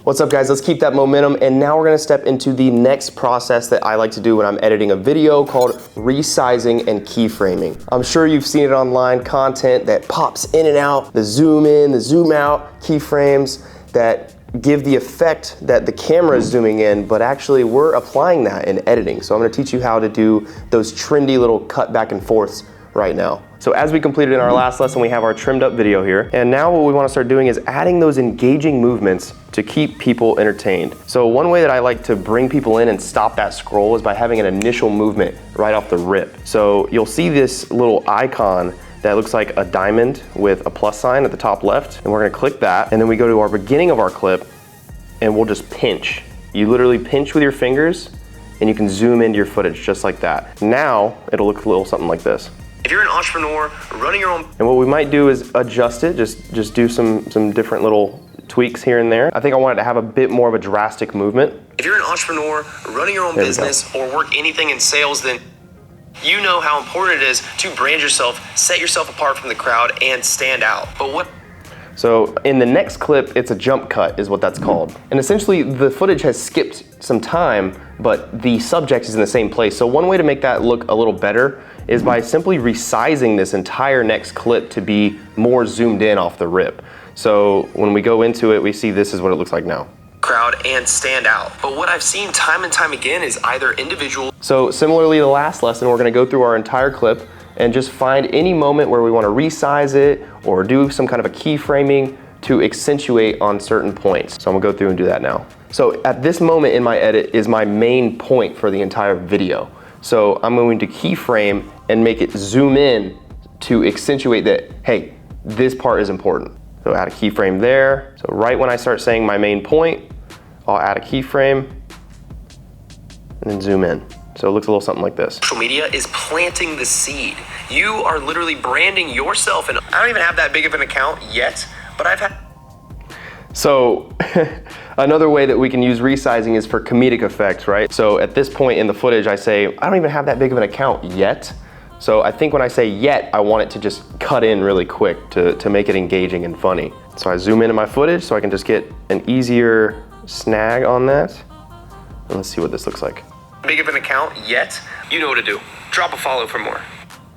What's up guys, let's keep that momentum, and now we're gonna step into the next process that I like to do when I'm editing a video called resizing and keyframing. I'm sure you've seen it online, content that pops in and out, the zoom in, the zoom out, keyframes that give the effect that the camera is zooming in, but actually we're applying that in editing. So I'm gonna teach you how to do those trendy little cut back and forths right now. So as we completed in our last lesson, we have our trimmed up video here. And now what we wanna start doing is adding those engaging movements to keep people entertained. So one way that I like to bring people in and stop that scroll is by having an initial movement right off the rip. So you'll see this little icon that looks like a diamond with a plus sign at the top left. And we're gonna click that. And then we go to our beginning of our clip and we'll just pinch. You literally pinch with your fingers and you can zoom into your footage just like that. Now it'll look a little something like this. If you're an entrepreneur running your own, and what we might do is adjust it, just do some different little tweaks here and there. I think I wanted to have a bit more of a drastic movement. If you're an entrepreneur running your own business or work anything in sales, then you know how important it is to brand yourself, set yourself apart from the crowd, and stand out. But what? So in the next clip, it's a jump cut is what that's called. And essentially the footage has skipped some time, but the subject is in the same place. So one way to make that look a little better is by simply resizing this entire next clip to be more zoomed in off the rip. So when we go into it, we see this is what it looks like now. Crowd and stand out. But what I've seen time and time again is either individual. So similarly to the last lesson, we're gonna go through our entire clip and just find any moment where we wanna resize it or do some kind of a keyframing to accentuate on certain points. So I'm gonna go through and do that now. So at this moment in my edit is my main point for the entire video. So I'm going to keyframe and make it zoom in to accentuate that, hey, this part is important. So add a keyframe there. So right when I start saying my main point, I'll add a keyframe and then zoom in. So it looks a little something like this. Social media is planting the seed. You are literally branding yourself, and I don't even have that big of an account yet, but I've had. So another way that we can use resizing is for comedic effects, right? So at this point in the footage, I say, I don't even have that big of an account yet. So I think when I say yet, I want it to just cut in really quick to make it engaging and funny. So I zoom into my footage so I can just get an easier snag on that. And let's see what this looks like. Big of an account yet? You know what to do. Drop a follow for more.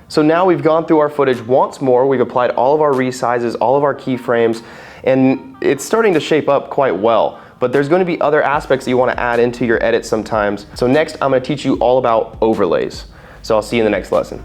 So now we've gone through our footage once more. We've applied all of our resizes, all of our keyframes, and it's starting to shape up quite well. But there's going to be other aspects that you want to add into your edit sometimes. So next, I'm going to teach you all about overlays. So I'll see you in the next lesson.